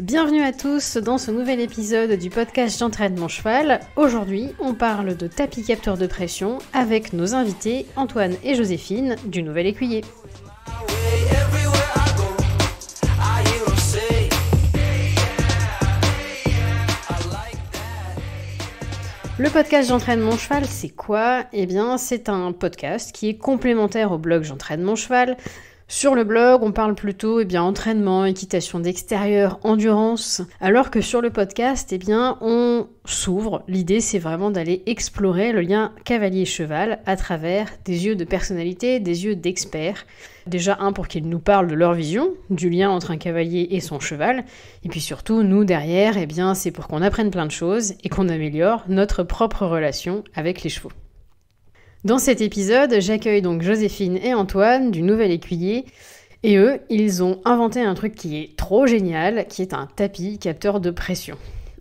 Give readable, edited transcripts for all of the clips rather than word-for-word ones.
Bienvenue à tous dans ce nouvel épisode du podcast J'entraîne mon cheval. Aujourd'hui, on parle de tapis capteur de pression avec nos invités Antoine et Joséphine du Nouvel Écuyer. Le podcast J'entraîne mon cheval, c'est quoi ? Eh bien, c'est un podcast qui est complémentaire au blog J'entraîne mon cheval. Sur le blog, on parle plutôt entraînement, équitation d'extérieur, endurance, alors que sur le podcast, on s'ouvre. L'idée, c'est vraiment d'aller explorer le lien cavalier-cheval à travers des yeux de personnalité, des yeux d'experts. Déjà, pour qu'ils nous parlent de leur vision, du lien entre un cavalier et son cheval. Et puis surtout, nous, derrière, c'est pour qu'on apprenne plein de choses et qu'on améliore notre propre relation avec les chevaux. Dans cet épisode, j'accueille donc Joséphine et Antoine du Nouvel Écuyer. Et eux, ils ont inventé un truc qui est trop génial, qui est un tapis capteur de pression.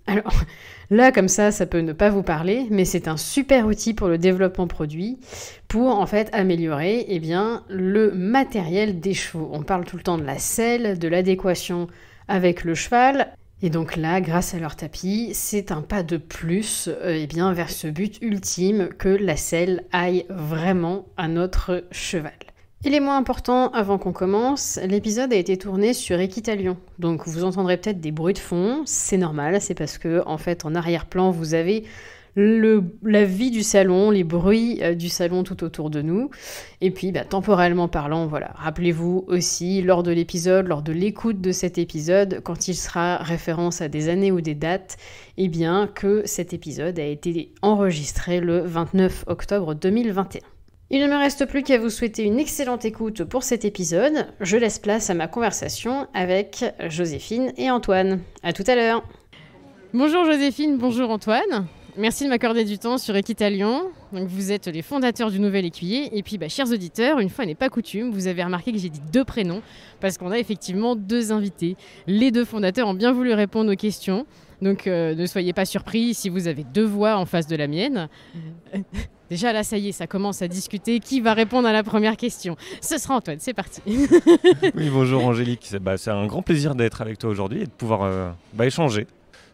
Alors là, comme ça peut ne pas vous parler, mais c'est un super outil pour le développement produit, pour améliorer le matériel des chevaux. On parle tout le temps de la selle, de l'adéquation avec le cheval. Et donc là, grâce à leur tapis, c'est un pas de plus vers ce but ultime que la selle aille vraiment à notre cheval. Il est moins important, avant qu'on commence, l'épisode a été tourné sur Équitalion. Donc vous entendrez peut-être des bruits de fond, c'est normal, c'est parce que en arrière-plan, vous avez la vie du salon, les bruits du salon tout autour de nous. Et puis, temporellement parlant, rappelez-vous aussi, lors de l'épisode, lors de l'écoute de cet épisode, quand il sera référence à des années ou des dates, que cet épisode a été enregistré le 29 octobre 2021. Il ne me reste plus qu'à vous souhaiter une excellente écoute pour cet épisode. Je laisse place à ma conversation avec Joséphine et Antoine. À tout à l'heure. Bonjour Joséphine, bonjour Antoine. Merci de m'accorder du temps sur Équitalion. Donc vous êtes les fondateurs du Nouvel Écuyer. Et puis, chers auditeurs, une fois n'est pas coutume, vous avez remarqué que j'ai dit 2 prénoms parce qu'on a effectivement 2 invités. Les 2 fondateurs ont bien voulu répondre aux questions. Donc ne soyez pas surpris si vous avez 2 voix en face de la mienne. Déjà là, ça y est, ça commence à discuter. Qui va répondre à la première question ? Ce sera Antoine, c'est parti. Oui, bonjour Angélique. C'est un grand plaisir d'être avec toi aujourd'hui et de pouvoir échanger.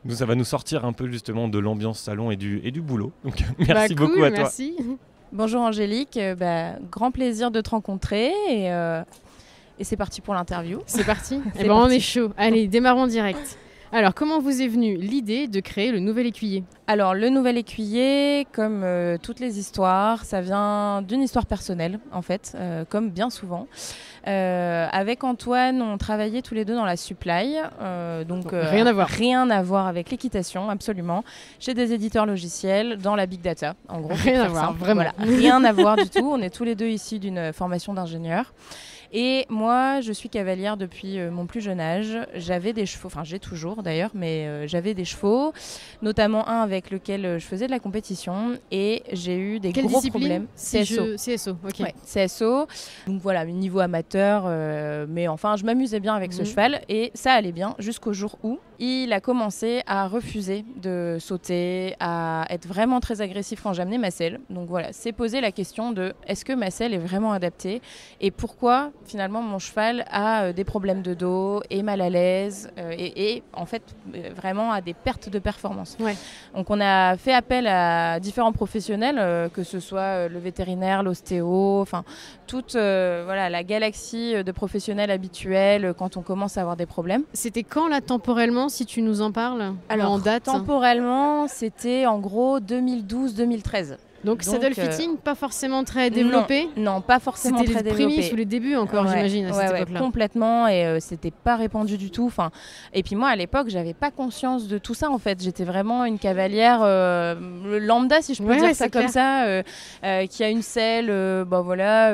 Ça va nous sortir un peu justement de l'ambiance salon et du boulot. Donc merci beaucoup à toi. Merci. Bonjour Angélique, grand plaisir de te rencontrer et c'est parti pour l'interview. C'est parti. On est chaud. Allez, démarrons direct. Alors, comment vous est venue l'idée de créer le Nouvel Écuyer ? Alors, le Nouvel Écuyer, comme toutes les histoires, ça vient d'une histoire personnelle, en fait, comme bien souvent. Avec Antoine, on travaillait tous les deux dans la supply, donc rien à voir. Rien à voir avec l'équitation, absolument. Chez des éditeurs logiciels, dans la big data, en gros. Rien à voir, vraiment. Voilà, rien à voir du tout. On est tous les deux issus d'une formation d'ingénieur. Et moi, je suis cavalière depuis mon plus jeune âge. J'avais des chevaux, enfin j'ai toujours d'ailleurs, mais j'avais des chevaux, notamment un avec lequel je faisais de la compétition et j'ai eu des gros problèmes. CSO, ok. Ouais, CSO, donc voilà, niveau amateur, mais enfin je m'amusais bien avec ce cheval et ça allait bien jusqu'au jour où il a commencé à refuser de sauter, à être vraiment très agressif quand j'amenais ma selle. Donc voilà, c'est poser la question de est-ce que ma selle est vraiment adaptée et pourquoi finalement mon cheval a des problèmes de dos, est mal à l'aise et en fait vraiment a des pertes de performance. Ouais. Donc on a fait appel à différents professionnels, que ce soit le vétérinaire, l'ostéo, enfin toute la galaxie de professionnels habituels quand on commence à avoir des problèmes. C'était quand là temporellement, si tu nous en parles ? Alors en date ? Temporellement, c'était en gros 2012-2013. Donc saddle fitting, pas forcément très développé ? Non, pas forcément très développé. C'était les prémices ou les débuts encore, j'imagine, à cette époque-là. Complètement, et c'était pas répandu du tout. Et puis moi, à l'époque, j'avais pas conscience de tout ça, en fait. J'étais vraiment une cavalière lambda, si je peux dire ça comme ça, qui a une selle,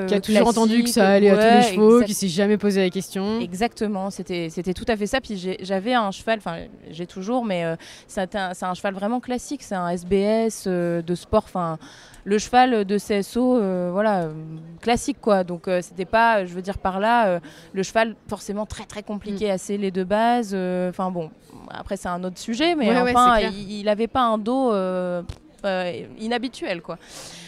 qui a toujours entendu que ça allait à tous les chevaux, qui s'est jamais posé la question. Exactement, c'était tout à fait ça. Puis j'avais un cheval, enfin j'ai toujours, mais c'est un cheval vraiment classique, c'est un SBS de sport, enfin le cheval de CSO, classique quoi. Donc c'était pas, je veux dire par là, le cheval forcément très très compliqué à sceller de base. Après c'est un autre sujet, mais il avait pas un dos inhabituel quoi.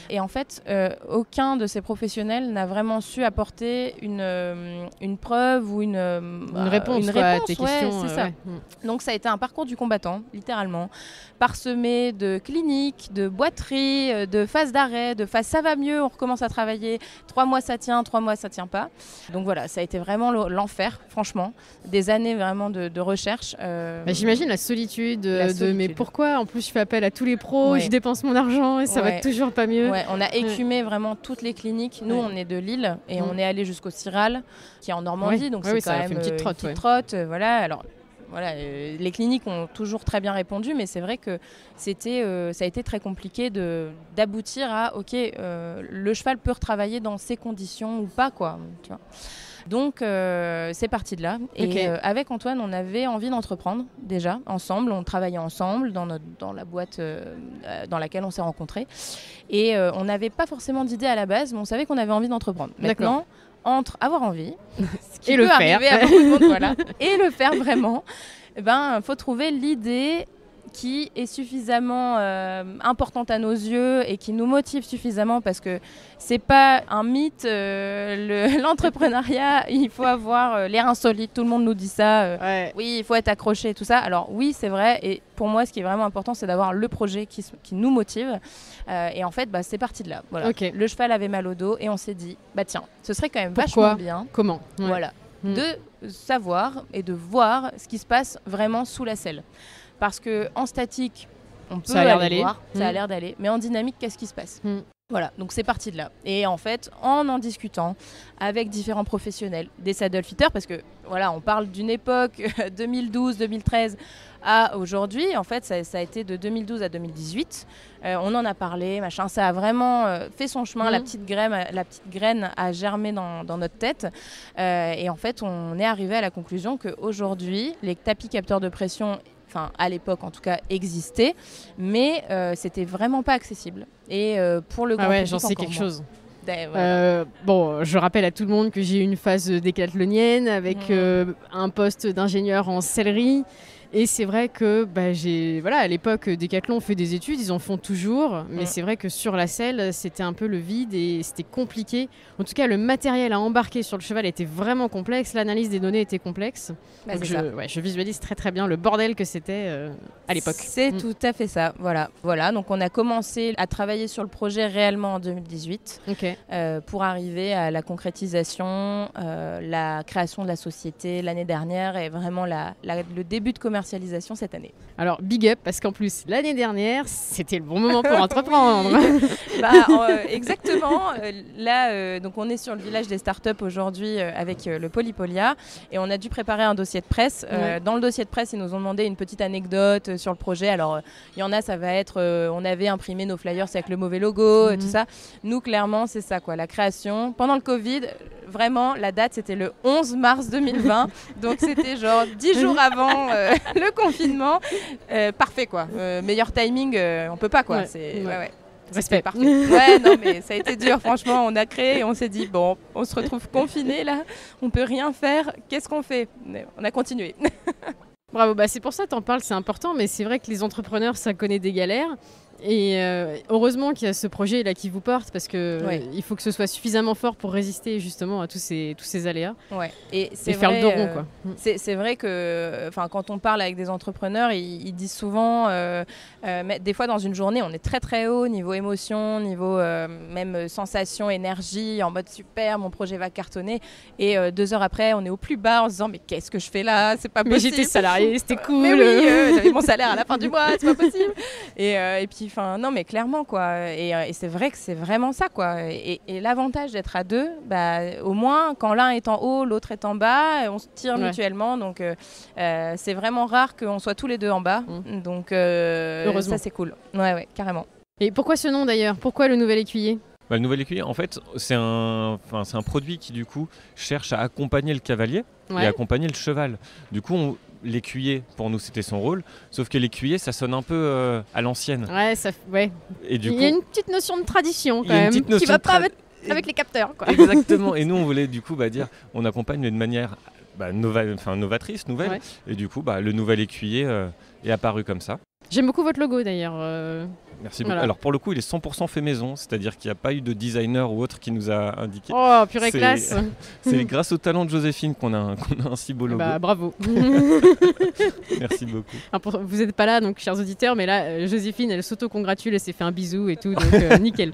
Et en fait, aucun de ces professionnels n'a vraiment su apporter une preuve ou une réponse à tes questions. C'est ça. Donc ça a été un parcours du combattant, littéralement, parsemé de cliniques, de boiteries, de phases d'arrêt, de phases ça va mieux, on recommence à travailler, 3 mois ça tient, 3 mois ça tient pas. Donc voilà, ça a été vraiment l'enfer, franchement, des années vraiment de recherche. J'imagine la solitude, mais pourquoi en plus je fais appel à tous les pros, je dépense mon argent et ça va toujours pas mieux. On a écumé vraiment toutes les cliniques. Nous on est de Lille et on est allé jusqu'au Ciral qui est en Normandie, donc c'est quand même une petite trotte. Voilà, alors voilà, les cliniques ont toujours très bien répondu, mais c'est vrai que ça a été très compliqué d'aboutir à le cheval peut retravailler dans ces conditions ou pas, quoi. Tu vois. Donc c'est parti de là. Et avec Antoine, on avait envie d'entreprendre déjà ensemble. On travaillait ensemble dans la boîte dans laquelle on s'est rencontrés. Et on n'avait pas forcément d'idée à la base, mais on savait qu'on avait envie d'entreprendre. Maintenant, entre avoir envie, ce qui peut arriver à beaucoup de monde, voilà, et le faire vraiment, faut trouver l'idée qui est suffisamment importante à nos yeux et qui nous motive suffisamment, parce que c'est pas un mythe, l'entrepreneuriat, il faut avoir l'air insolite, tout le monde nous dit ça, oui, il faut être accroché, tout ça. Alors oui, c'est vrai, et pour moi, ce qui est vraiment important, c'est d'avoir le projet qui nous motive, et en fait, c'est parti de là. Voilà. Le cheval avait mal au dos et on s'est dit, tiens, ce serait quand même vachement bien. Comment Voilà, de savoir et de voir ce qui se passe vraiment sous la selle. Parce qu'en statique, on peut aller voir, ça a l'air d'aller, mais en dynamique, qu'est-ce qui se passe ? Voilà, donc c'est parti de là. Et en fait, en discutant avec différents professionnels, des saddle fitters, parce que voilà, on parle d'une époque 2012-2013 à aujourd'hui. En fait, ça a été de 2012 à 2018. On en a parlé, machin. Ça a vraiment fait son chemin. La petite graine a germé dans notre tête. Et en fait, on est arrivé à la conclusion qu'aujourd'hui, les tapis capteurs de pression, à l'époque en tout cas, existaient, mais c'était vraiment pas accessible. Et pour le grand public, j'en sais quelque chose. Voilà. Je rappelle à tout le monde que j'ai eu une phase décathlonienne avec un poste d'ingénieur en sellerie. Et c'est vrai que à l'époque, Decathlon fait des études, ils en font toujours, mais c'est vrai que sur la selle, c'était un peu le vide et c'était compliqué. En tout cas, le matériel à embarquer sur le cheval était vraiment complexe, l'analyse des données était complexe. Donc je visualise très très bien le bordel que c'était à l'époque. C'est tout à fait ça, voilà. Donc on a commencé à travailler sur le projet réellement en 2018 pour arriver à la concrétisation, la création de la société l'année dernière et vraiment le début de commercialisation cette année. Alors big up, parce qu'en plus l'année dernière c'était le bon moment pour entreprendre. Exactement. Là donc on est sur le village des startups aujourd'hui avec le Polypolia et on a dû préparer un dossier de presse. Dans le dossier de presse, ils nous ont demandé une petite anecdote sur le projet. Alors il y en a, ça va être on avait imprimé nos flyers avec le mauvais logo, tout ça. Nous clairement c'est ça, quoi, la création pendant le Covid. Vraiment, la date, c'était le 11 mars 2020. Donc, c'était genre 10 jours avant le confinement. Parfait, quoi. Meilleur timing, on peut pas, quoi. Respect. Parfait. Ouais, non, mais ça a été dur, franchement. On a créé et on s'est dit, bon, on se retrouve confinés, là. On peut rien faire. Qu'est-ce qu'on fait ? On a continué. Bravo, c'est pour ça que tu en parles, c'est important. Mais c'est vrai que les entrepreneurs, ça connaît des galères. Et heureusement qu'il y a ce projet là qui vous porte, parce que il faut que ce soit suffisamment fort pour résister justement à tous ces aléas et faire le dos rond, quoi. C'est vrai que quand on parle avec des entrepreneurs, ils disent souvent mais des fois dans une journée on est très très haut niveau émotion, niveau même sensation, énergie, en mode super, mon projet va cartonner, et 2 heures après on est au plus bas en se disant mais qu'est-ce que je fais là, c'est pas possible. Mais j'étais salarié, c'était cool. Mais oui, j'avais mon salaire à la fin du mois, c'est pas possible. Et puis non mais clairement, quoi, et c'est vrai que c'est vraiment ça, quoi, et l'avantage d'être à deux, au moins quand l'un est en haut, l'autre est en bas, on se tire mutuellement, donc c'est vraiment rare qu'on soit tous les deux en bas, donc ça c'est cool, ouais, carrément. Et pourquoi ce nom d'ailleurs, pourquoi le nouvel écuyer ? Le nouvel écuyer, en fait, c'est un produit qui du coup cherche à accompagner le cavalier et accompagner le cheval. Du coup, l'écuyer, pour nous, c'était son rôle. Sauf que l'écuyer, ça sonne un peu à l'ancienne. Et il y a une petite notion de tradition, quand même, qui va pas avec les capteurs, quoi. Exactement. Et nous, on voulait du coup dire, on accompagne d'une manière novatrice, nouvelle. Ouais. Et du coup, le nouvel écuyer est apparu comme ça. J'aime beaucoup votre logo, d'ailleurs. Merci Voilà. beaucoup. Alors pour le coup, il est 100% fait maison, c'est-à-dire qu'il n'y a pas eu de designer ou autre qui nous a indiqué. Oh, purée classe. C'est grâce au talent de Joséphine qu'on a un si beau logo. Bah, bravo. Merci beaucoup. Vous n'êtes pas là, donc, chers auditeurs, mais là, Joséphine, elle s'auto-congratule, elle s'est fait un bisou et tout, donc nickel.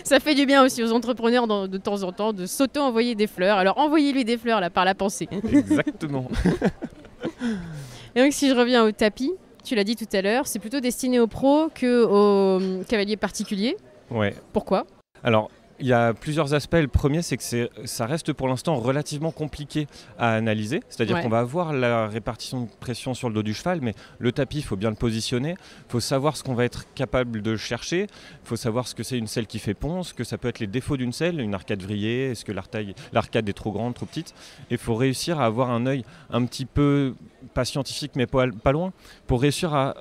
Ça fait du bien aussi aux entrepreneurs de temps en temps de s'auto-envoyer des fleurs. Alors envoyez-lui des fleurs là par la pensée. Exactement. Et donc si je reviens au tapis, tu l'as dit tout à l'heure, c'est plutôt destiné aux pros qu'aux cavaliers particuliers. Ouais. Pourquoi ? Alors, il y a plusieurs aspects. Le premier, c'est que ça reste pour l'instant relativement compliqué à analyser. C'est-à-dire qu'on va avoir la répartition de pression sur le dos du cheval, mais le tapis, il faut bien le positionner. Il faut savoir ce qu'on va être capable de chercher. Il faut savoir ce que c'est une selle qui fait pont, ce que ça peut être les défauts d'une selle, une arcade vrillée, est-ce que l'arcade est trop grande, trop petite. Et il faut réussir à avoir un œil un petit peu, pas scientifique, mais pas loin, pour réussir à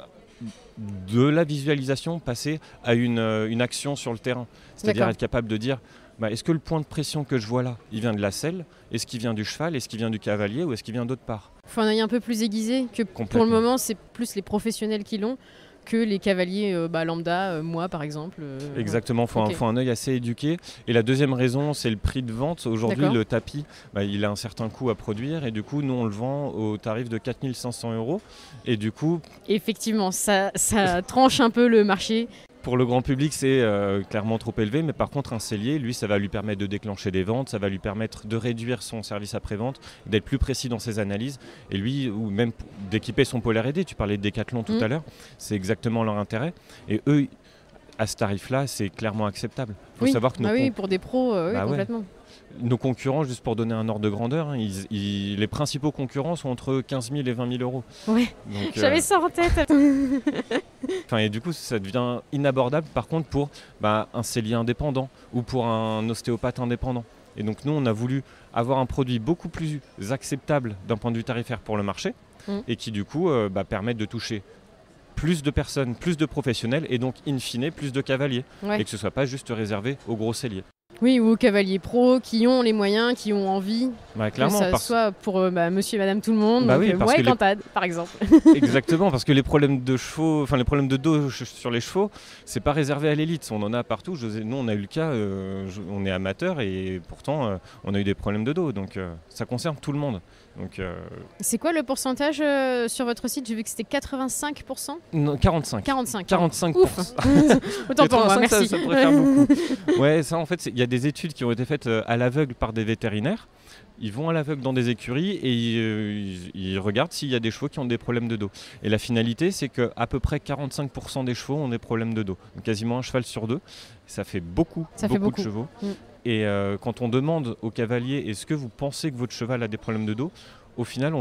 de la visualisation passer à une action sur le terrain. C'est-à-dire être capable de dire est-ce que le point de pression que je vois là, il vient de la selle ? Est-ce qu'il vient du cheval ? Est-ce qu'il vient du cavalier ? Ou est-ce qu'il vient d'autre part ? Il faut un œil un peu plus aiguisé que pour le moment, c'est plus les professionnels qui l'ont que les cavaliers lambda, moi par exemple. Exactement, il faut un œil assez éduqué. Et la deuxième raison, c'est le prix de vente. Aujourd'hui, le tapis, il a un certain coût à produire et du coup, nous, on le vend au tarif de 4 500 €. Et du coup... Effectivement, ça tranche un peu le marché. Pour le grand public, c'est clairement trop élevé, mais par contre, un sellier, lui, ça va lui permettre de déclencher des ventes, ça va lui permettre de réduire son service après-vente, d'être plus précis dans ses analyses. Et lui, ou même d'équiper son polaire aidé, tu parlais de Decathlon tout à l'heure, c'est exactement leur intérêt. Et eux, à ce tarif-là, c'est clairement acceptable. Il faut savoir que pour des pros, complètement. Nos concurrents, juste pour donner un ordre de grandeur, les principaux concurrents sont entre 15 000 et 20 000 €. Ouais, j'avais ça en tête. Et du coup, ça devient inabordable par contre pour un sellier indépendant ou pour un ostéopathe indépendant. Et donc nous, on a voulu avoir un produit beaucoup plus acceptable d'un point de vue tarifaire pour le marché et qui du coup permettent de toucher plus de personnes, plus de professionnels et donc in fine plus de cavaliers et que ce ne soit pas juste réservé aux gros selliers. Oui, ou aux cavaliers pros qui ont les moyens, qui ont envie. Clairement, que ça soit pour monsieur et madame tout le monde. Donc, moi et Cantade, par exemple. Exactement, parce que les problèmes de chevaux, les problèmes de dos sur les chevaux, c'est pas réservé à l'élite. On en a partout. Nous, on a eu le cas, on est amateur et pourtant, on a eu des problèmes de dos. Donc, ça concerne tout le monde. Donc, c'est quoi le pourcentage sur votre site ? J'ai vu que c'était 85%. Non, 45. 45%. Ouf. Autant pour moi, merci. Ça pourrait faire beaucoup. Ouais, ça en fait, il y a des études qui ont été faites à l'aveugle par des vétérinaires. Ils vont à l'aveugle dans des écuries et ils regardent s'il y a des chevaux qui ont des problèmes de dos. Et la finalité, c'est qu'à peu près 45% des chevaux ont des problèmes de dos. Donc quasiment un cheval sur deux. Ça fait beaucoup de chevaux. Et quand on demande aux cavaliers, est-ce que vous pensez que votre cheval a des problèmes de dos ? Au final,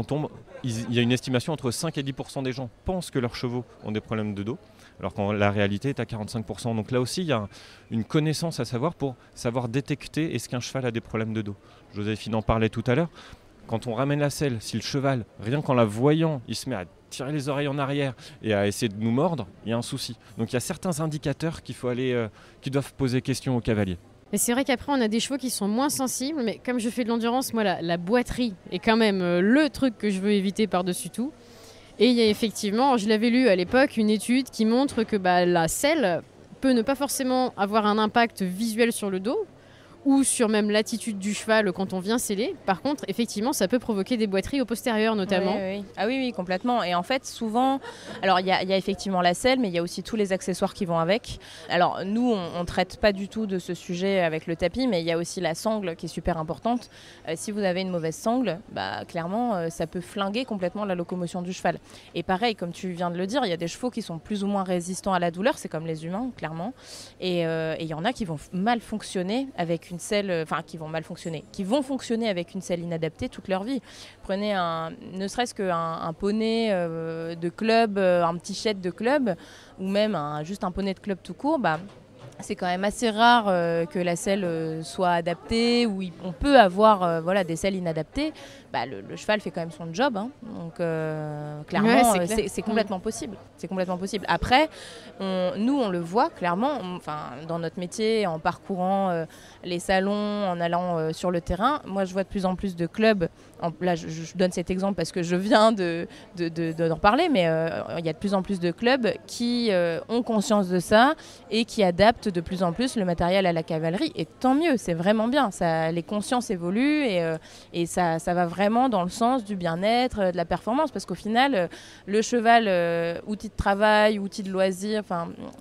il y a une estimation entre 5 et 10% des gens pensent que leurs chevaux ont des problèmes de dos, alors que la réalité est à 45%. Donc là aussi, il y a une connaissance à savoir pour savoir détecter est-ce qu'un cheval a des problèmes de dos. Joséphine en parlait tout à l'heure. Quand on ramène la selle, si le cheval, rien qu'en la voyant, il se met à tirer les oreilles en arrière et à essayer de nous mordre, il y a un souci. Donc il y a certains indicateurs qui doivent poser question aux cavaliers. Mais c'est vrai qu'après, on a des chevaux qui sont moins sensibles, mais comme je fais de l'endurance, moi, la boiterie est quand même le truc que je veux éviter par-dessus tout. Et il y a effectivement, je l'avais lu à l'époque, une étude qui montre que la selle peut ne pas forcément avoir un impact visuel sur le dos, ou sur même l'attitude du cheval quand on vient seller. Par contre, effectivement, ça peut provoquer des boiteries au postérieur notamment. Oui. Ah oui, complètement. Et en fait, souvent, alors il y a effectivement la selle, mais il y a aussi tous les accessoires qui vont avec. Alors nous, on ne traite pas du tout de ce sujet avec le tapis, mais il y a aussi la sangle qui est super importante. Si vous avez une mauvaise sangle, clairement, ça peut flinguer complètement la locomotion du cheval. Et pareil, comme tu viens de le dire, il y a des chevaux qui sont plus ou moins résistants à la douleur, c'est comme les humains, clairement. Et il y en a qui vont mal fonctionner avec une selle, qui vont fonctionner avec une selle inadaptée toute leur vie. Prenez ne serait-ce qu'un poney de club, un petit shed de club, ou même juste un poney de club tout court, c'est quand même assez rare que la selle soit adaptée, ou on peut avoir des selles inadaptées. Le cheval fait quand même son job, hein. Donc clairement, c'est complètement possible. C'est complètement possible. Après, nous, on le voit clairement, dans notre métier, en parcourant les salons, en allant sur le terrain. Moi, je vois de plus en plus de clubs. Là, je donne cet exemple parce que je viens d'en parler, mais il y a de plus en plus de clubs qui ont conscience de ça et qui adaptent de plus en plus le matériel à la cavalerie. Et tant mieux, c'est vraiment bien. Les consciences évoluent et ça va vraiment dans le sens du bien-être, de la performance, parce qu'au final, le cheval, outil de travail, outil de loisir,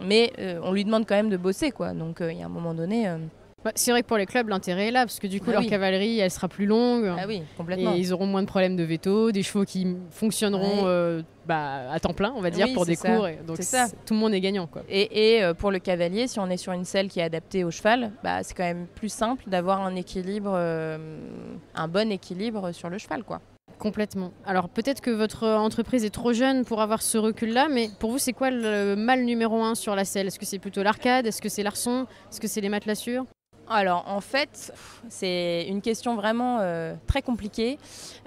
mais on lui demande quand même de bosser, quoi. Donc il y a un moment donné... c'est vrai que pour les clubs, l'intérêt est là, parce que du coup, leur cavalerie, elle sera plus longue. Ah oui, complètement. Et ils auront moins de problèmes de veto, des chevaux qui fonctionneront à temps plein, on va dire, pour des cours. Donc tout le monde est gagnant, quoi. Et pour le cavalier, si on est sur une selle qui est adaptée au cheval, c'est quand même plus simple d'avoir un équilibre, un bon équilibre sur le cheval, quoi. Complètement. Alors peut-être que votre entreprise est trop jeune pour avoir ce recul-là, mais pour vous, c'est quoi le mal numéro 1 sur la selle ? Est-ce que c'est plutôt l'arcade ? Est-ce que c'est l'arçon ? Est-ce que c'est les matelassures ? Alors en fait, c'est une question vraiment très compliquée,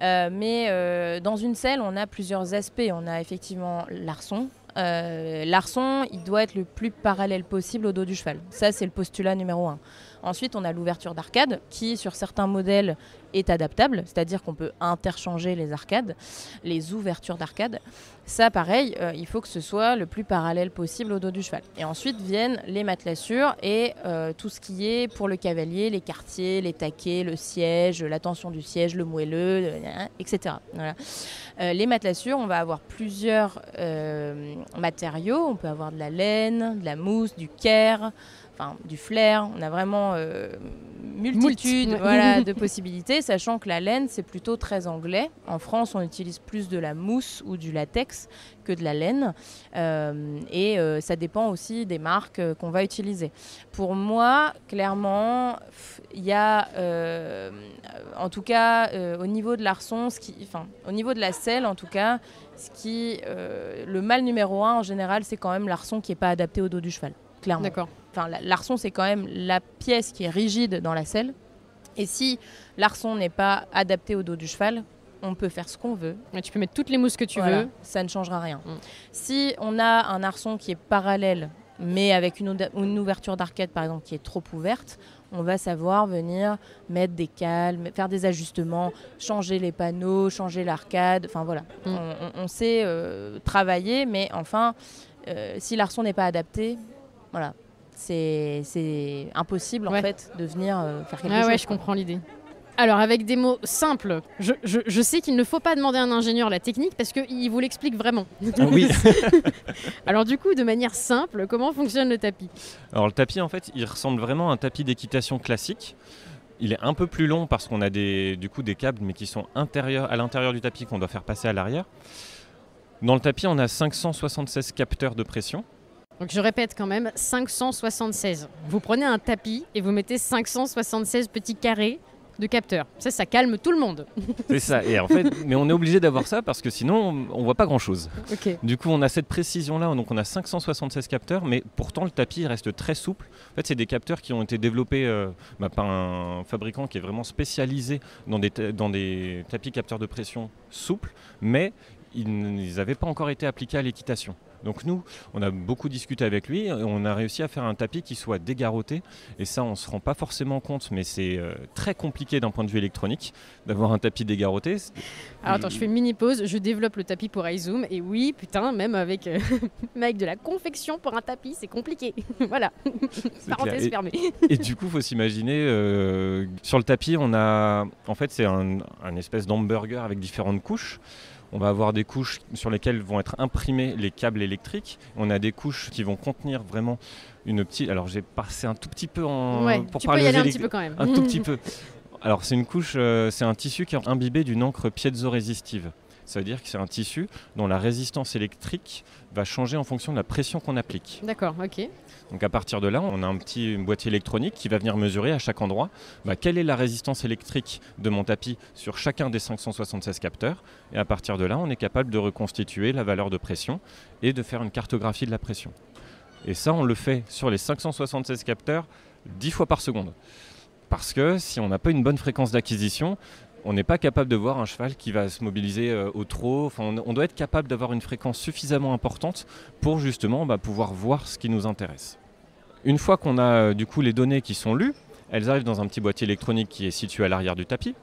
mais dans une selle, on a plusieurs aspects. On a effectivement l'arçon. L'arçon, il doit être le plus parallèle possible au dos du cheval. Ça, c'est le postulat numéro 1. Ensuite, on a l'ouverture d'arcade qui, sur certains modèles, est adaptable, c'est-à-dire qu'on peut interchanger les arcades, les ouvertures d'arcade. Ça, pareil, il faut que ce soit le plus parallèle possible au dos du cheval. Et ensuite viennent les matelassures et tout ce qui est pour le cavalier, les quartiers, les taquets, le siège, la tension du siège, le moelleux, etc. Voilà. Les matelassures, on va avoir plusieurs matériaux. On peut avoir de la laine, de la mousse, du caire, du flair. On a vraiment multitude de possibilités, sachant que la laine, c'est plutôt très anglais. En France, on utilise plus de la mousse ou du latex que de la laine. Et ça dépend aussi des marques qu'on va utiliser. Pour moi, clairement, il y a, en tout cas, au niveau de l'arçon, au niveau de la selle, en tout cas, le mal numéro 1, en général, c'est quand même l'arçon qui n'est pas adapté au dos du cheval. Clairement. D'accord. L'arçon, c'est quand même la pièce qui est rigide dans la selle. Et si l'arçon n'est pas adapté au dos du cheval, on peut faire ce qu'on veut. Et tu peux mettre toutes les mousses que tu veux. Ça ne changera rien. Si on a un arçon qui est parallèle, mais avec une ouverture d'arcade, par exemple, qui est trop ouverte, on va savoir venir mettre des cales, faire des ajustements, changer les panneaux, changer l'arcade. On sait travailler, mais si l'arçon n'est pas adapté, voilà. C'est impossible en fait de venir faire quelque chose. Je comprends l'idée. Alors avec des mots simples, je sais qu'il ne faut pas demander à un ingénieur la technique parce qu'il vous l'explique vraiment. Oui. Alors du coup, de manière simple, comment fonctionne le tapis ? Alors le tapis, en fait, il ressemble vraiment à un tapis d'équitation classique. Il est un peu plus long parce qu'on a des câbles mais qui sont à l'intérieur du tapis qu'on doit faire passer à l'arrière. Dans le tapis, on a 576 capteurs de pression. Donc je répète quand même, 576. Vous prenez un tapis et vous mettez 576 petits carrés de capteurs. Ça calme tout le monde. C'est ça. Et en fait, mais on est obligé d'avoir ça parce que sinon, on voit pas grand-chose. Okay. Du coup, on a cette précision-là. Donc, on a 576 capteurs, mais pourtant, le tapis reste très souple. En fait, c'est des capteurs qui ont été développés par un fabricant qui est vraiment spécialisé dans des tapis capteurs de pression souples, mais ils n'avaient pas encore été appliqués à l'équitation. Donc nous, on a beaucoup discuté avec lui et on a réussi à faire un tapis qui soit dégarroté. Et ça, on ne se rend pas forcément compte, mais c'est très compliqué d'un point de vue électronique d'avoir un tapis dégarroté. Alors attends, je fais une mini pause, je développe le tapis pour iZoom. Et oui, putain, même avec de la confection pour un tapis, c'est compliqué. Voilà, parenthèse fermée. Et du coup, il faut s'imaginer, sur le tapis, on a, en fait, c'est un espèce d'hamburger avec différentes couches. On va avoir des couches sur lesquelles vont être imprimés les câbles électriques. On a des couches qui vont contenir vraiment une petite... Alors j'ai passé un tout petit peu pour parler aux un petit peu quand même. Un tout petit peu. Alors c'est une couche, c'est un tissu qui est imbibé d'une encre piezo-résistive. Ça veut dire que c'est un tissu dont la résistance électrique va changer en fonction de la pression qu'on applique. D'accord, ok. Donc à partir de là, on a un petit boîtier électronique qui va venir mesurer à chaque endroit quelle est la résistance électrique de mon tapis sur chacun des 576 capteurs. Et à partir de là, on est capable de reconstituer la valeur de pression et de faire une cartographie de la pression. Et ça, on le fait sur les 576 capteurs 10 fois par seconde. Parce que si on n'a pas une bonne fréquence d'acquisition, on n'est pas capable de voir un cheval qui va se mobiliser au trot. Enfin, on doit être capable d'avoir une fréquence suffisamment importante pour justement pouvoir voir ce qui nous intéresse. Une fois qu'on a du coup les données qui sont lues, elles arrivent dans un petit boîtier électronique qui est situé à l'arrière du tapis.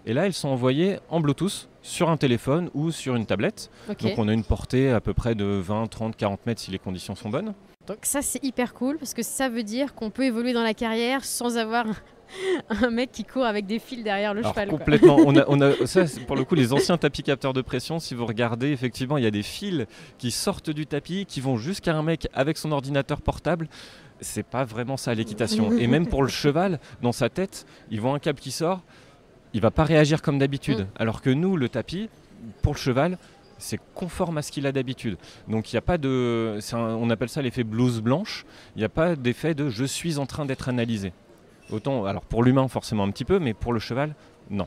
Et là, elles sont envoyées en Bluetooth sur un téléphone ou sur une tablette. Okay. Donc on a une portée à peu près de 20, 30, 40 mètres si les conditions sont bonnes. Donc ça, c'est hyper cool parce que ça veut dire qu'on peut évoluer dans la carrière sans avoir un mec qui court avec des fils derrière le cheval. Complètement. On a ça, pour le coup, les anciens tapis capteurs de pression, si vous regardez, effectivement, il y a des fils qui sortent du tapis, qui vont jusqu'à un mec avec son ordinateur portable. C'est pas vraiment ça l'équitation. Et même pour le cheval, dans sa tête, il voit un câble qui sort, il va pas réagir comme d'habitude. Alors que nous, le tapis, pour le cheval, c'est conforme à ce qu'il a d'habitude. Donc il n'y a pas de... on appelle ça l'effet blouse blanche. Il n'y a pas d'effet de « je suis en train d'être analysé ». Autant, alors pour l'humain forcément un petit peu, mais pour le cheval, non.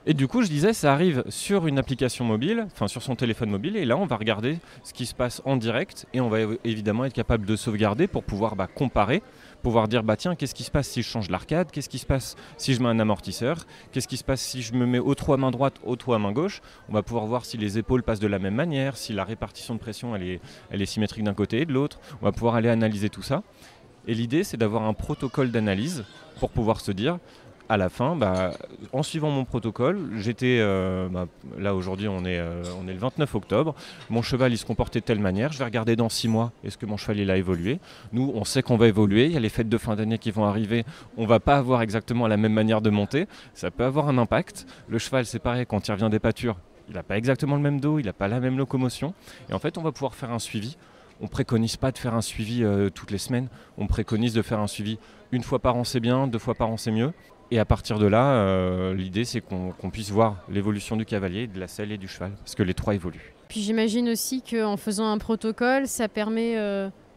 Et du coup, je disais, ça arrive sur une application mobile, enfin sur son téléphone mobile, et là on va regarder ce qui se passe en direct, et on va évidemment être capable de sauvegarder pour pouvoir comparer, pouvoir dire tiens, qu'est-ce qui se passe si je change l'arcade, qu'est-ce qui se passe si je mets un amortisseur, qu'est-ce qui se passe si je me mets au trot à main droite, au trot à main gauche. On va pouvoir voir si les épaules passent de la même manière, si la répartition de pression elle est symétrique d'un côté et de l'autre. On va pouvoir aller analyser tout ça. Et l'idée, c'est d'avoir un protocole d'analyse pour pouvoir se dire, à la fin, en suivant mon protocole, j'étais, là aujourd'hui on est le 29 octobre, mon cheval il se comportait de telle manière, je vais regarder dans 6 mois, est-ce que mon cheval il a évolué. Nous, on sait qu'on va évoluer, il y a les fêtes de fin d'année qui vont arriver, on ne va pas avoir exactement la même manière de monter, ça peut avoir un impact. Le cheval, c'est pareil, quand il revient des pâtures, il n'a pas exactement le même dos, il n'a pas la même locomotion, et en fait on va pouvoir faire un suivi. On ne préconise pas de faire un suivi toutes les semaines, on préconise de faire un suivi une fois par an c'est bien, 2 fois par an c'est mieux. Et à partir de là, l'idée c'est qu'on puisse voir l'évolution du cavalier, de la selle et du cheval, parce que les 3 évoluent. Puis j'imagine aussi qu'en faisant un protocole, ça permet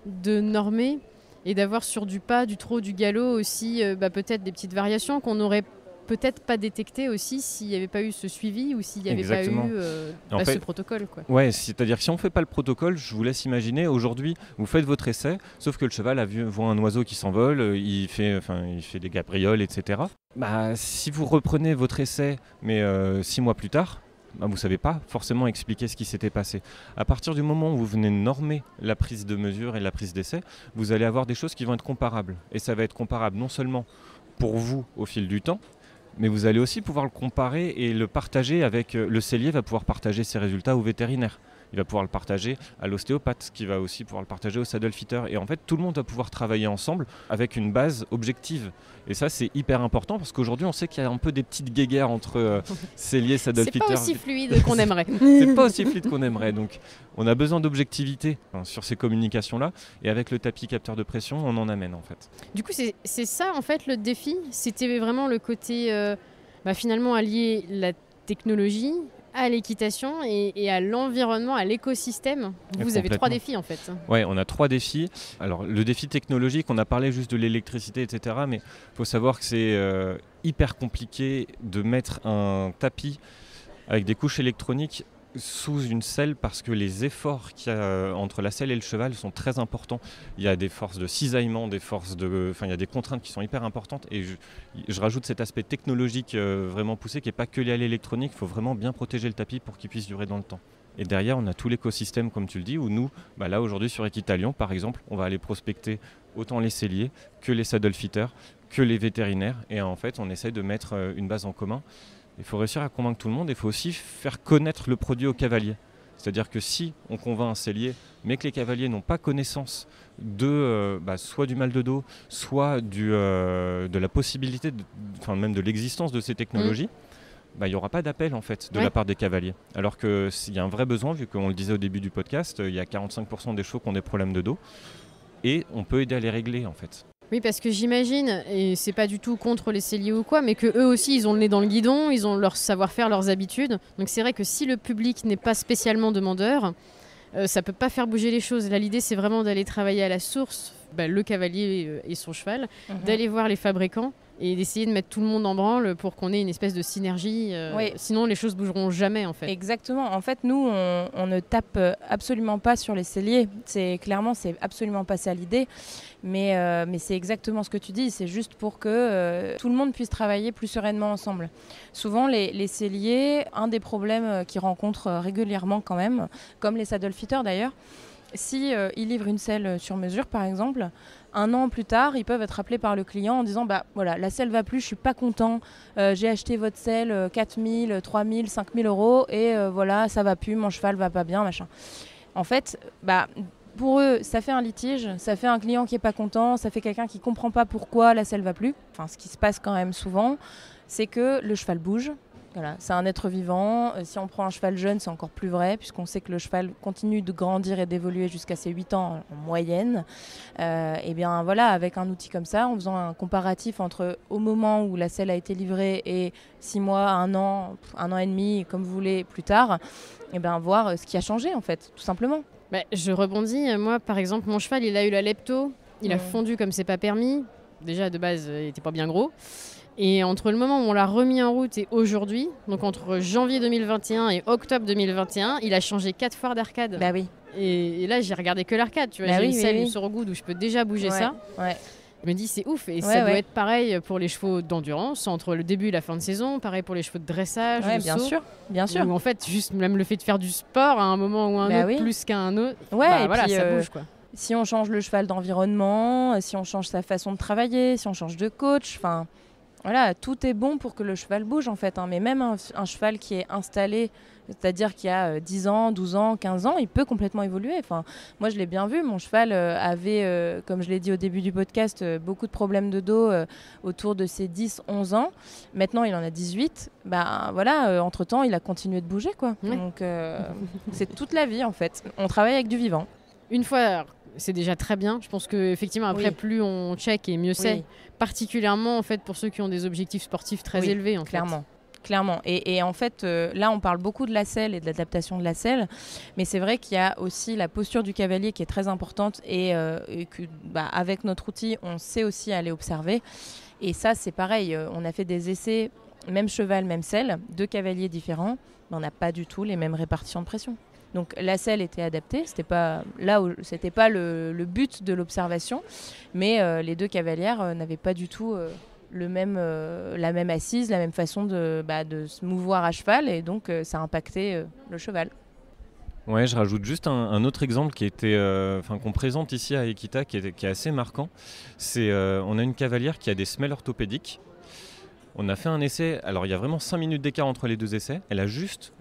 de normer et d'avoir sur du pas, du trot, du galop aussi peut-être des petites variations qu'on n'aurait peut-être pas détecté aussi s'il n'y avait pas eu ce suivi ou s'il n'y avait pas eu ce protocole. Ouais, c'est-à-dire que si on ne fait pas le protocole, je vous laisse imaginer, aujourd'hui, vous faites votre essai, sauf que le cheval voit un oiseau qui s'envole, il fait des gabrioles, etc. Si vous reprenez votre essai, mais 6 mois plus tard, vous ne savez pas forcément expliquer ce qui s'était passé. À partir du moment où vous venez normer la prise de mesure et la prise d'essai, vous allez avoir des choses qui vont être comparables. Et ça va être comparable non seulement pour vous au fil du temps, mais vous allez aussi pouvoir le comparer et le partager avec... Le sellier va pouvoir partager ses résultats au vétérinaire. Il va pouvoir le partager à l'ostéopathe, qui va aussi pouvoir le partager au saddle fitter. Et en fait, tout le monde va pouvoir travailler ensemble avec une base objective. Et ça, c'est hyper important parce qu'aujourd'hui, on sait qu'il y a un peu des petites guéguerres entre sellier, saddle fitter. C'est pas aussi fluide qu'on aimerait. C'est pas aussi fluide qu'on aimerait. Donc, on a besoin d'objectivité sur ces communications-là. Et avec le tapis capteur de pression, on en amène en fait. Du coup, c'est ça en fait le défi. C'était vraiment le côté finalement allier la technologie à l'équitation et à l'environnement, à l'écosystème. Vous avez 3 défis en fait. Oui, on a 3 défis. Alors le défi technologique, on a parlé juste de l'électricité, etc. Mais il faut savoir que c'est hyper compliqué de mettre un tapis avec des couches électroniques sous une selle parce que les efforts qu'il y a entre la selle et le cheval sont très importants. Il y a des forces de cisaillement, il y a des contraintes qui sont hyper importantes et je rajoute cet aspect technologique vraiment poussé qui n'est pas que lié à l'électronique. Il faut vraiment bien protéger le tapis pour qu'il puisse durer dans le temps. Et derrière, on a tout l'écosystème, comme tu le dis, où nous, là aujourd'hui sur Equitalion, par exemple, on va aller prospecter autant les selliers que les saddle fitters, que les vétérinaires. Et en fait, on essaie de mettre une base en commun. Il faut réussir à convaincre tout le monde et il faut aussi faire connaître le produit aux cavaliers. C'est-à-dire que si on convainc un sellier, mais que les cavaliers n'ont pas connaissance de soit du mal de dos, soit de la possibilité, même de l'existence de ces technologies, il n'y aura pas d'appel en fait de la part des cavaliers. Alors qu'il y a un vrai besoin, vu qu'on le disait au début du podcast, il y a 45% des chevaux qui ont des problèmes de dos et on peut aider à les régler en fait. Oui, parce que j'imagine, et c'est pas du tout contre les selliers ou quoi, mais que eux aussi, ils ont le nez dans le guidon, ils ont leur savoir-faire, leurs habitudes. Donc c'est vrai que si le public n'est pas spécialement demandeur, ça peut pas faire bouger les choses. Là, l'idée, c'est vraiment d'aller travailler à la source, le cavalier et son cheval, d'aller voir les fabricants et d'essayer de mettre tout le monde en branle pour qu'on ait une espèce de synergie. Sinon, les choses bougeront jamais, en fait. Exactement. En fait, nous, on ne tape absolument pas sur les selliers. C'est absolument pas ça l'idée. Mais c'est exactement ce que tu dis. C'est juste pour que tout le monde puisse travailler plus sereinement ensemble. Souvent, les selliers, un des problèmes qu'ils rencontrent régulièrement quand même, comme les saddle fitters d'ailleurs, si ils livrent une selle sur mesure, par exemple, 1 an plus tard, ils peuvent être appelés par le client en disant voilà, la selle va plus, je suis pas content, j'ai acheté votre selle 4 000, 3 000, 5 000 euros et voilà, ça va plus, mon cheval va pas bien, machin. En fait, pour eux, ça fait un litige, ça fait un client qui est pas content, ça fait quelqu'un qui comprend pas pourquoi la selle va plus. Enfin, ce qui se passe quand même souvent, c'est que le cheval bouge. Voilà, c'est un être vivant. Si on prend un cheval jeune, c'est encore plus vrai, puisqu'on sait que le cheval continue de grandir et d'évoluer jusqu'à ses 8 ans en moyenne. Et bien voilà, avec un outil comme ça, en faisant un comparatif entre au moment où la selle a été livrée et 6 mois, 1 an, 1 an et demi, comme vous voulez, plus tard, et bien voir ce qui a changé en fait, tout simplement. Je rebondis. Moi, par exemple, mon cheval, il a eu la lepto. Il a fondu comme c'est pas permis. Déjà, de base, il était pas bien gros. Et entre le moment où on l'a remis en route et aujourd'hui, donc entre janvier 2021 et octobre 2021, il a changé 4 fois d'arcade. Bah oui. Et là, j'ai regardé que l'arcade. Tu vois, j'ai une selle sur Good où je peux déjà bouger ça. Ouais. Je me dis, c'est ouf. Et ça doit être pareil pour les chevaux d'endurance, entre le début et la fin de saison. Pareil pour les chevaux de dressage, de bien saut. sûr, bien sûr. Où en fait, juste même le fait de faire du sport à un moment ou un autre, plus qu'à un autre, et voilà, puis, ça bouge, quoi. Si on change le cheval d'environnement, si on change sa façon de travailler, si on change de coach, enfin... Voilà, tout est bon pour que le cheval bouge en fait. Mais même un cheval qui est installé, c'est-à-dire qui a 10 ans, 12 ans, 15 ans, il peut complètement évoluer. Enfin, moi, je l'ai bien vu. Mon cheval avait, comme je l'ai dit au début du podcast, beaucoup de problèmes de dos autour de ses 10, 11 ans. Maintenant, il en a 18. Entre-temps, il a continué de bouger, quoi. Ouais. Donc, c'est toute la vie en fait. On travaille avec du vivant. Une fois... C'est déjà très bien. Je pense qu'effectivement, après, plus on check et mieux c'est. Particulièrement, en fait, pour ceux qui ont des objectifs sportifs très élevés. Clairement. Et en fait, là, on parle beaucoup de la selle et de l'adaptation de la selle. Mais c'est vrai qu'il y a aussi la posture du cavalier qui est très importante et que, avec notre outil, on sait aussi aller observer. Et ça, c'est pareil. On a fait des essais, même cheval, même selle, 2 cavaliers différents. Mais on n'a pas du tout les mêmes répartitions de pression. Donc la selle était adaptée, c'était pas le but de l'observation, mais les 2 cavalières n'avaient pas du tout la même assise, la même façon de se mouvoir à cheval, et donc ça a impacté le cheval. Ouais, je rajoute juste un autre exemple qui était, qu'on présente ici à Equita, qui est assez marquant. C'est on a une cavalière qui a des semelles orthopédiques. On a fait un essai, alors il y a vraiment 5 minutes d'écart entre les 2 essais. Elle a juste,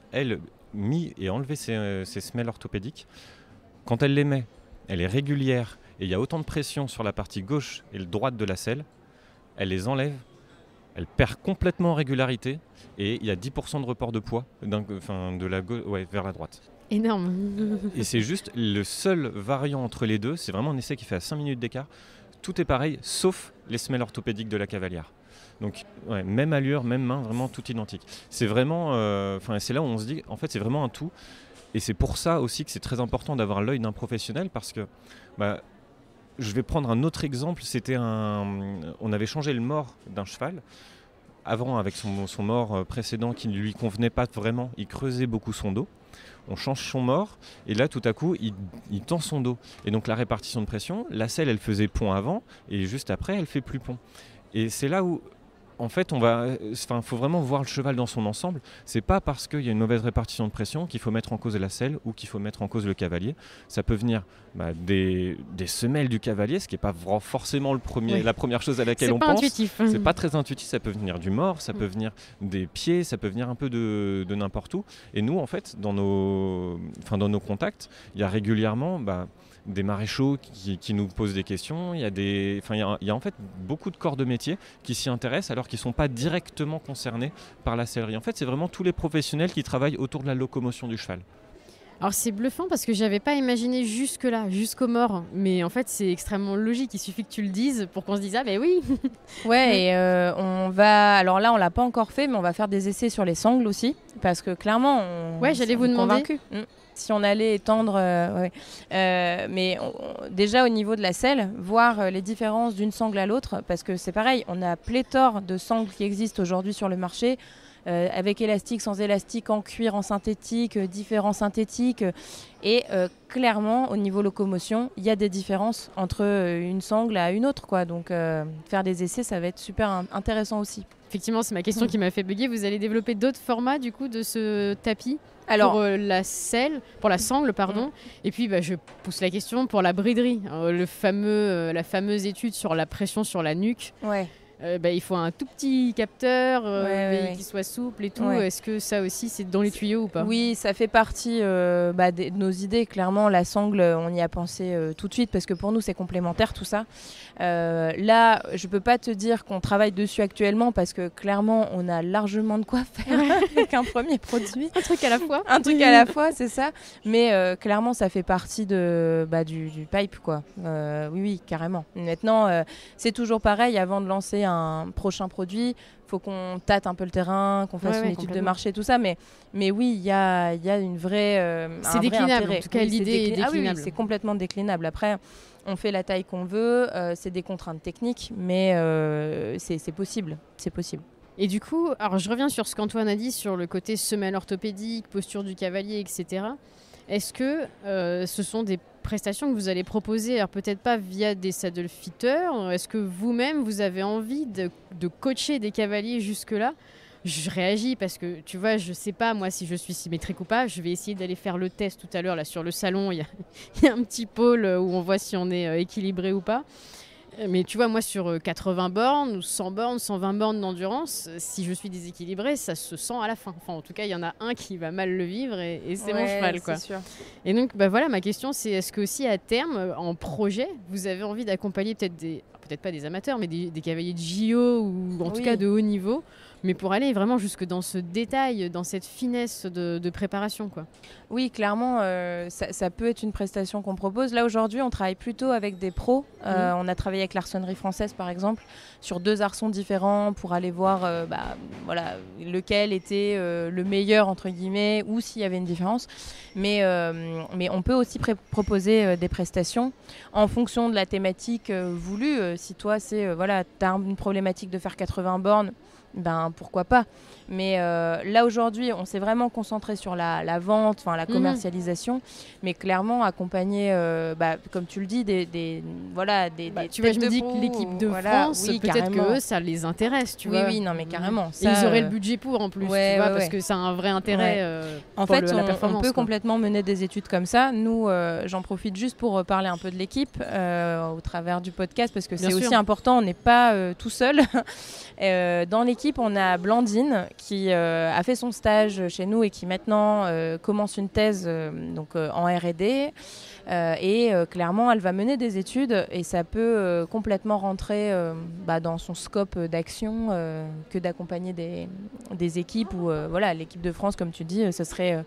mis et enlevé ses semelles orthopédiques. Quand elle les met, elle est régulière et il y a autant de pression sur la partie gauche et droite de la selle. Elle les enlève, elle perd complètement en régularité et il y a 10% de report de poids de la gauche vers la droite. Énorme. Et c'est juste le seul variant entre les deux, c'est vraiment un essai qui fait à 5 minutes d'écart. Tout est pareil, sauf les semelles orthopédiques de la cavalière. Donc, même allure, même main, vraiment tout identique. C'est vraiment, c'est là où on se dit, en fait, c'est vraiment un tout. Et c'est pour ça aussi que c'est très important d'avoir l'œil d'un professionnel, parce que, je vais prendre un autre exemple. On avait changé le mors d'un cheval. Avant, avec son mors précédent qui ne lui convenait pas vraiment, il creusait beaucoup son dos. On change son mors et là tout à coup il tend son dos. Et donc la répartition de pression, la selle elle faisait pont avant et juste après elle fait plus pont. Et c'est là où en fait faut vraiment voir le cheval dans son ensemble. C'est pas parce qu'il y a une mauvaise répartition de pression qu'il faut mettre en cause la selle ou qu'il faut mettre en cause le cavalier. Ça peut venir des semelles du cavalier, ce qui n'est pas forcément la première chose à laquelle on pense. Intuitif. C'est pas très intuitif. Ça peut venir du mors, ça peut venir des pieds, ça peut venir un peu de n'importe où. Et nous en fait dans nos contacts, il y a régulièrement des maréchaux qui nous posent des questions. Il y a en fait beaucoup de corps de métier qui s'y intéressent alors qu'ils ne sont pas directement concernés par la sellerie. En fait, c'est vraiment tous les professionnels qui travaillent autour de la locomotion du cheval. Alors c'est bluffant parce que j'avais pas imaginé jusque-là, jusqu'au mort. Mais en fait, c'est extrêmement logique. Il suffit que tu le dises pour qu'on se dise « Ah ben oui !» Ouais, et on va... Alors là, on l'a pas encore fait, mais on va faire des essais sur les sangles aussi. Parce que clairement, j'allais vous demander. Si on allait étendre, mais déjà au niveau de la selle, voir les différences d'une sangle à l'autre, parce que c'est pareil, on a pléthore de sangles qui existent aujourd'hui sur le marché, avec élastique, sans élastique, en cuir, en synthétique, différents synthétiques. Et clairement, au niveau locomotion, il y a des différences entre une sangle à une autre, quoi. Donc faire des essais, ça va être super intéressant aussi. Effectivement, c'est ma question qui m'a fait bugger. Vous allez développer d'autres formats du coup de ce tapis pour la selle, pour la sangle, pardon. Et puis je pousse la question pour la briderie. La fameuse étude sur la pression sur la nuque. Ouais. Il faut un tout petit capteur qui soit souple et tout. Ouais. Est-ce que ça aussi, c'est dans les tuyaux ou pas ? Oui, ça fait partie de nos idées. Clairement, la sangle, on y a pensé tout de suite parce que pour nous, c'est complémentaire tout ça. Là, je peux pas te dire qu'on travaille dessus actuellement parce que clairement, on a largement de quoi faire avec un premier produit. Un truc à la fois. Un truc à la fois, c'est ça. Mais clairement, ça fait partie du pipe, quoi. Oui, carrément. Maintenant, c'est toujours pareil. Avant de lancer un prochain produit, il faut qu'on tâte un peu le terrain, qu'on fasse une étude de marché, tout ça. Mais oui, il y a une vraie c'est déclinable, en tout cas, l'idée est déclinable. Ah oui, c'est complètement déclinable. Après, on fait la taille qu'on veut, c'est des contraintes techniques, mais c'est possible. C'est possible. Et du coup, alors je reviens sur ce qu'Antoine a dit sur le côté semelle orthopédique, posture du cavalier, etc. Est-ce que ce sont des prestations que vous allez proposer, alors peut-être pas via des saddle fitters, est-ce que vous-même vous avez envie de coacher des cavaliers jusque-là ? Je réagis parce que tu vois, je sais pas moi si je suis symétrique ou pas. Je vais essayer d'aller faire le test tout à l'heure là sur le salon. Il y a un petit pôle où on voit si on est équilibré ou pas. Mais tu vois, moi, sur 80 bornes, ou 100 bornes, 120 bornes d'endurance, si je suis déséquilibrée, ça se sent à la fin. Enfin, en tout cas, il y en a un qui va mal le vivre et c'est mon cheval, quoi. C'est sûr. Et donc, voilà, ma question, c'est est-ce que aussi à terme, en projet, vous avez envie d'accompagner peut-être pas des amateurs, mais des cavaliers de JO ou en tout cas de haut niveau, mais pour aller vraiment jusque dans ce détail, dans cette finesse de préparation, quoi. Oui, clairement, ça peut être une prestation qu'on propose. Là, aujourd'hui, on travaille plutôt avec des pros. On a travaillé avec l'Arçonnerie française, par exemple, sur 2 arçons différents pour aller voir lequel était le meilleur, entre guillemets, ou s'il y avait une différence. Mais on peut aussi proposer des prestations en fonction de la thématique voulue. Si toi, tu as une problématique de faire 80 bornes, pourquoi pas. Mais là aujourd'hui on s'est vraiment concentré sur la vente, la commercialisation, mais clairement accompagner comme tu le dis des tu vois, je me dis que l'équipe de France, peut-être que eux, ça les intéresse, tu vois. Oui, non mais carrément ça, ils auraient le budget pour en plus, tu vois, parce que ça a un vrai intérêt en pour fait la performance, on peut complètement mener des études comme ça. Nous j'en profite juste pour parler un peu de l'équipe au travers du podcast parce que c'est aussi important, on n'est pas tout seul. Dans l'équipe, on a Blandine qui a fait son stage chez nous et qui maintenant commence une thèse en R&D. Clairement, elle va mener des études et ça peut complètement rentrer dans son scope d'action que d'accompagner des équipes ou l'équipe de France, comme tu dis, ce serait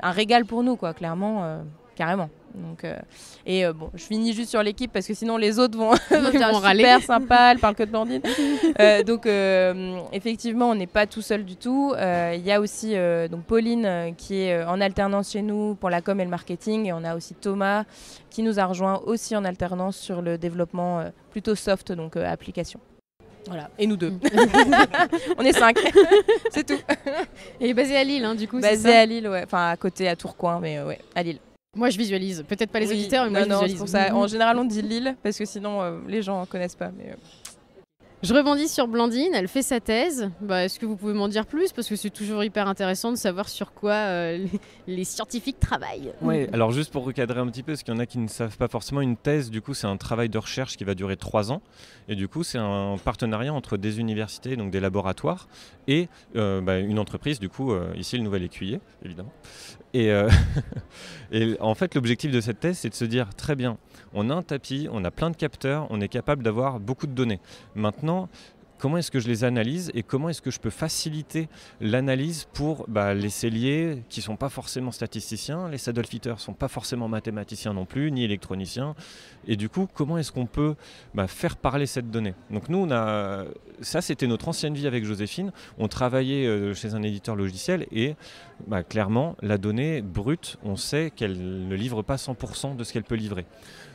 un régal pour nous, quoi, clairement, carrément. Donc, je finis juste sur l'équipe parce que sinon les autres vont dire super sympa, elle parle que de Blandine. Donc effectivement on n'est pas tout seul du tout. Il y a aussi Pauline qui est en alternance chez nous pour la com et le marketing, et on a aussi Thomas qui nous a rejoint aussi en alternance sur le développement plutôt soft, donc application. Voilà, et nous 2. On est 5, c'est tout. Et basé à Lille, du coup. Basé à Lille, ouais. Enfin à côté, à Tourcoing, mais à Lille. Moi, je visualise. Peut-être pas les auditeurs, mais moi, je visualise. C'est pour ça. En général, on dit Lille, parce que sinon, les gens ne connaissent pas. Mais Je rebondis sur Blandine, elle fait sa thèse. Est-ce que vous pouvez m'en dire plus ? Parce que c'est toujours hyper intéressant de savoir sur quoi les scientifiques travaillent. Oui, alors juste pour recadrer un petit peu, parce qu'il y en a qui ne savent pas forcément, une thèse, du coup, c'est un travail de recherche qui va durer 3 ans. Et du coup, c'est un partenariat entre des universités, donc des laboratoires, et une entreprise, du coup, ici, le Nouvel Écuyer, évidemment. Et en fait, l'objectif de cette thèse, c'est de se dire, très bien, on a un tapis, on a plein de capteurs, on est capable d'avoir beaucoup de données. Maintenant, comment est-ce que je les analyse et comment est-ce que je peux faciliter l'analyse pour les selliers qui ne sont pas forcément statisticiens, les saddle-fitters ne sont pas forcément mathématiciens non plus, ni électroniciens. Et du coup, comment est-ce qu'on peut faire parler cette donnée? Donc nous, ça c'était notre ancienne vie avec Joséphine. On travaillait chez un éditeur logiciel et clairement, la donnée brute, on sait qu'elle ne livre pas 100% de ce qu'elle peut livrer.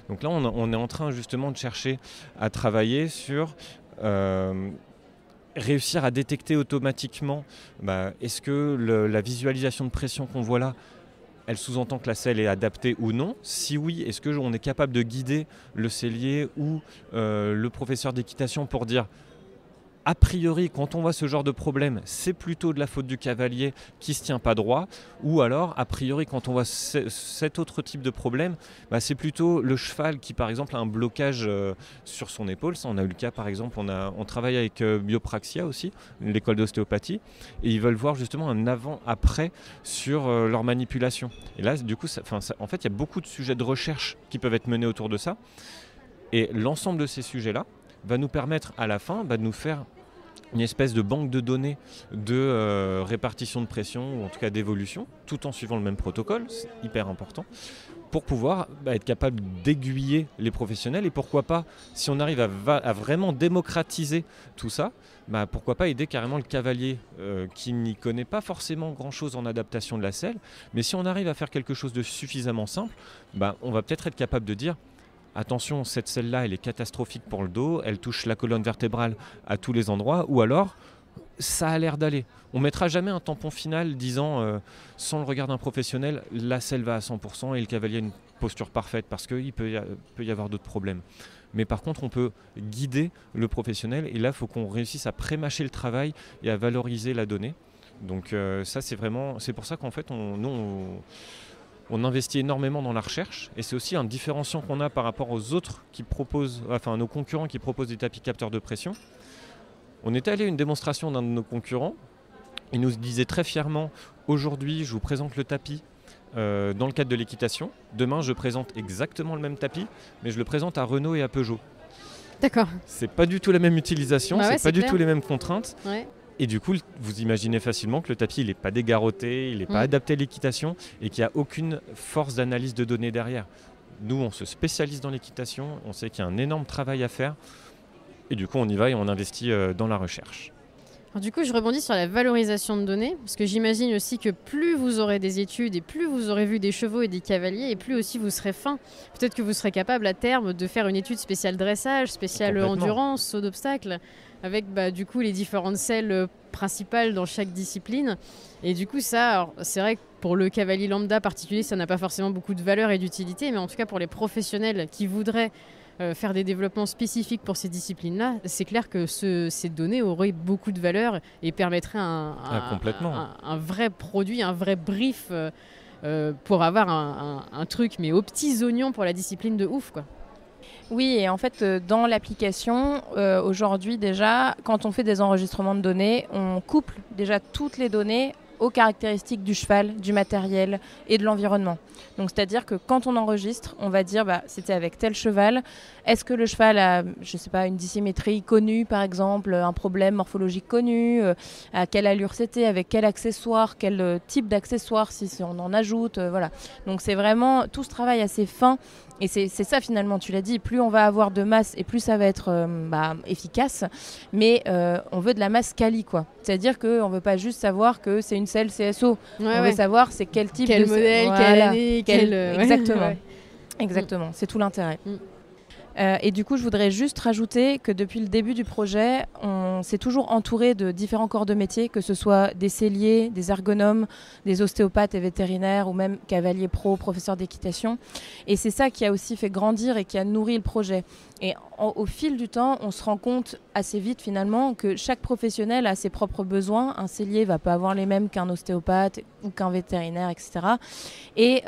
Donc là, on est en train justement de chercher à travailler sur réussir à détecter automatiquement est-ce que la visualisation de pression qu'on voit là, elle sous-entend que la selle est adaptée ou non. Si oui, est-ce qu'on est capable de guider le sellier ou le professeur d'équitation pour dire a priori, quand on voit ce genre de problème, c'est plutôt de la faute du cavalier qui ne se tient pas droit, ou alors, a priori, quand on voit cet autre type de problème, c'est plutôt le cheval qui, par exemple, a un blocage sur son épaule. Ça, on a eu le cas, par exemple, on travaille avec Biopraxia aussi, l'école d'ostéopathie, et ils veulent voir justement un avant-après sur leur manipulation. Et là, du coup, en fait, il y a beaucoup de sujets de recherche qui peuvent être menés autour de ça, et l'ensemble de ces sujets-là va nous permettre à la fin de nous faire une espèce de banque de données de répartition de pression ou en tout cas d'évolution, tout en suivant le même protocole, c'est hyper important, pour pouvoir être capable d'aiguiller les professionnels et pourquoi pas, si on arrive à vraiment démocratiser tout ça, pourquoi pas aider carrément le cavalier qui n'y connaît pas forcément grand-chose en adaptation de la selle, mais si on arrive à faire quelque chose de suffisamment simple, on va peut-être être capable de dire attention, cette selle-là, elle est catastrophique pour le dos, elle touche la colonne vertébrale à tous les endroits, ou alors, ça a l'air d'aller. On ne mettra jamais un tampon final disant, sans le regard d'un professionnel, la selle va à 100% et le cavalier a une posture parfaite, parce qu'il peut y avoir d'autres problèmes. Mais par contre, on peut guider le professionnel, et là, il faut qu'on réussisse à pré-mâcher le travail et à valoriser la donnée. Donc ça, c'est pour ça qu'en fait, on investit énormément dans la recherche et c'est aussi un différenciant qu'on a par rapport aux autres qui proposent, enfin nos concurrents qui proposent des tapis capteurs de pression. On était allé à une démonstration d'un de nos concurrents. Il nous disait très fièrement « Aujourd'hui, je vous présente le tapis dans le cadre de l'équitation. Demain, je présente exactement le même tapis, mais je le présente à Renault et à Peugeot. » D'accord. C'est pas du tout la même utilisation, c'est pas du tout les mêmes contraintes. Ouais. Et du coup, vous imaginez facilement que le tapis, il n'est pas dégarroté, il n'est pas adapté à l'équitation et qu'il n'y a aucune force d'analyse de données derrière. Nous, on se spécialise dans l'équitation, on sait qu'il y a un énorme travail à faire et du coup, on y va et on investit dans la recherche. Alors du coup, je rebondis sur la valorisation de données, parce que j'imagine aussi que plus vous aurez des études et plus vous aurez vu des chevaux et des cavaliers, et plus aussi vous serez fin. Peut-être que vous serez capable à terme de faire une étude spéciale dressage, spéciale endurance, saut d'obstacle, avec du coup les différentes selles principales dans chaque discipline. Et du coup, ça, alors, c'est vrai que pour le cavalier lambda particulier, ça n'a pas forcément beaucoup de valeur et d'utilité, mais en tout cas pour les professionnels qui voudraient faire des développements spécifiques pour ces disciplines-là, c'est clair que ces données auraient beaucoup de valeur et permettraient un vrai produit, un vrai brief pour avoir un truc, mais aux petits oignons pour la discipline de ouf, quoi. Oui, et en fait, dans l'application, aujourd'hui déjà, quand on fait des enregistrements de données, on couple déjà toutes les données aux caractéristiques du cheval, du matériel et de l'environnement. Donc c'est-à-dire que quand on enregistre, on va dire c'était avec tel cheval. Est-ce que le cheval a, je sais pas, une dissymétrie connue par exemple, un problème morphologique connu, à quelle allure c'était, avec quel accessoire, quel type d'accessoire si on en ajoute, voilà. Donc c'est vraiment tout ce travail assez fin. Et c'est ça finalement, tu l'as dit, plus on va avoir de masse et plus ça va être efficace, mais on veut de la masse quali, quoi. C'est-à-dire qu'on ne veut pas juste savoir que c'est une selle CSO, on veut savoir c'est quel type de modèle, quelle année, exactement, exactement, c'est tout l'intérêt. Et du coup, je voudrais juste rajouter que depuis le début du projet, on s'est toujours entouré de différents corps de métier, que ce soit des selliers, des ergonomes, des ostéopathes et vétérinaires, ou même cavaliers pro, professeurs d'équitation. Et c'est ça qui a aussi fait grandir et qui a nourri le projet. Et au fil du temps, on se rend compte assez vite finalement que chaque professionnel a ses propres besoins. Un sellier ne va pas avoir les mêmes qu'un ostéopathe ou qu'un vétérinaire, etc. Et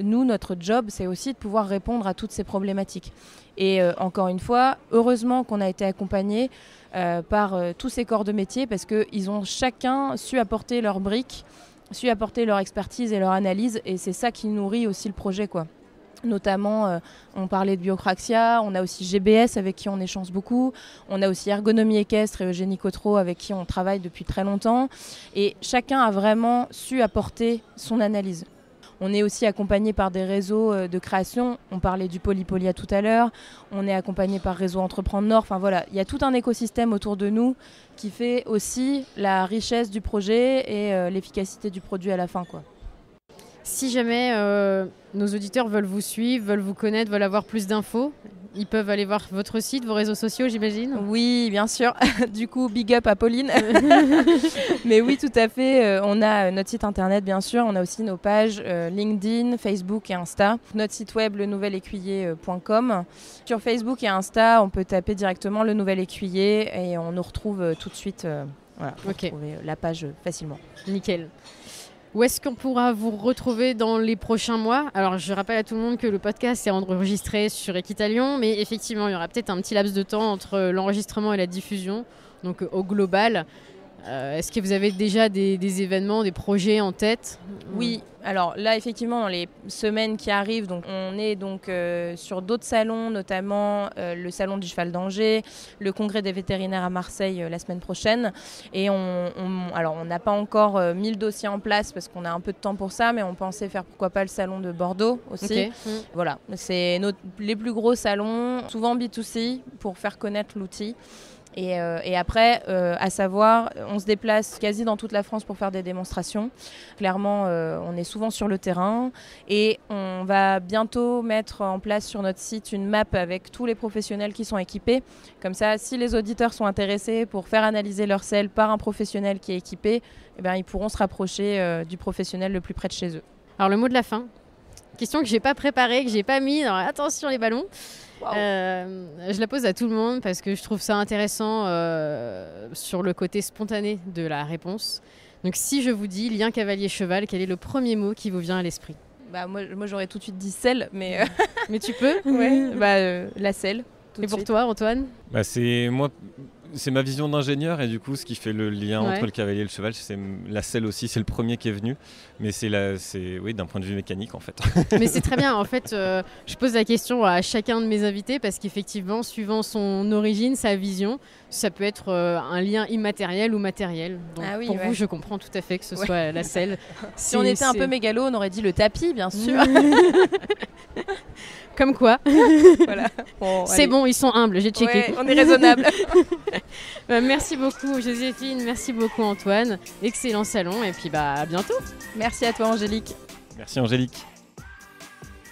nous, notre job, c'est aussi de pouvoir répondre à toutes ces problématiques. Et encore une fois, heureusement qu'on a été accompagnés par tous ces corps de métier parce qu'ils ont chacun su apporter leurs briques, su apporter leur expertise et leur analyse. Et c'est ça qui nourrit aussi le projet, quoi. Notamment, on parlait de Biocraxia, on a aussi GBS avec qui on échange beaucoup, on a aussi Ergonomie équestre et Eugénie Cotreau avec qui on travaille depuis très longtemps. Et chacun a vraiment su apporter son analyse. On est aussi accompagné par des réseaux de création. On parlait du Polypolia tout à l'heure. On est accompagné par Réseau Entreprendre Nord. Enfin voilà, il y a tout un écosystème autour de nous qui fait aussi la richesse du projet et l'efficacité du produit à la fin, quoi. Si jamais nos auditeurs veulent vous suivre, veulent vous connaître, veulent avoir plus d'infos, ils peuvent aller voir votre site, vos réseaux sociaux, j'imagine ? Oui, bien sûr. Du coup, big up à Pauline. Mais oui, tout à fait. On a notre site internet, bien sûr. On a aussi nos pages LinkedIn, Facebook et Insta. Notre site web, lenouvelécuyer.com. Sur Facebook et Insta, on peut taper directement Le Nouvel Écuyer et on nous retrouve tout de suite. Voilà, pour trouver la page facilement. Nickel. Où est-ce qu'on pourra vous retrouver dans les prochains mois ? Alors, je rappelle à tout le monde que le podcast est enregistré sur Equitalion, mais effectivement, il y aura peut-être un petit laps de temps entre l'enregistrement et la diffusion. Donc, au global, est-ce que vous avez déjà des événements, des projets en tête ? Oui, alors là, effectivement, dans les semaines qui arrivent, donc, on est donc sur d'autres salons, notamment le salon du cheval d'Angers, le congrès des vétérinaires à Marseille la semaine prochaine. Et alors, on n'a pas encore mis le dossier en place parce qu'on a un peu de temps pour ça, mais on pensait faire pourquoi pas le salon de Bordeaux aussi. Okay. Voilà, c'est les plus gros salons, souvent B2C, pour faire connaître l'outil. Et après, à savoir, on se déplace quasi dans toute la France pour faire des démonstrations. Clairement, on est souvent sur le terrain et on va bientôt mettre en place sur notre site une map avec tous les professionnels qui sont équipés. Comme ça, si les auditeurs sont intéressés pour faire analyser leur selle par un professionnel qui est équipé, eh bien, ils pourront se rapprocher du professionnel le plus près de chez eux. Alors, le mot de la fin. Question que je n'ai pas préparée, que je n'ai pas mis. Alors, attention les ballons. Wow. Je la pose à tout le monde parce que je trouve ça intéressant sur le côté spontané de la réponse. Donc si je vous dis lien cavalier-cheval, quel est le premier mot qui vous vient à l'esprit ? Moi j'aurais tout de suite dit selle, mais... mais tu peux ? Ouais. La selle. Et pour toi, Antoine ? C'est ma vision d'ingénieur et du coup ce qui fait le lien entre le cavalier et le cheval, c'est la selle aussi, c'est le premier qui est venu, mais c'est d'un point de vue mécanique en fait. Mais c'est très bien, en fait je pose la question à chacun de mes invités parce qu'effectivement suivant son origine, sa vision, ça peut être un lien immatériel ou matériel. Donc, pour vous, je comprends tout à fait que ce soit la selle. Si on était un peu mégalo, on aurait dit le tapis, bien sûr. Comme quoi. Voilà. C'est bon, ils sont humbles, j'ai checké. Ouais, on est raisonnable. Merci beaucoup Joséphine, merci beaucoup Antoine. Excellent salon et puis à bientôt. Merci à toi Angélique. Merci Angélique.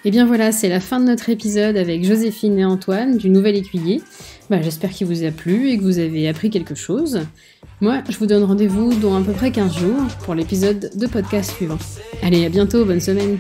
Et bien voilà, c'est la fin de notre épisode avec Joséphine et Antoine du Nouvel Écuyer. J'espère qu'il vous a plu et que vous avez appris quelque chose. Moi, je vous donne rendez-vous dans à peu près 15 jours pour l'épisode de podcast suivant. Allez, à bientôt, bonne semaine.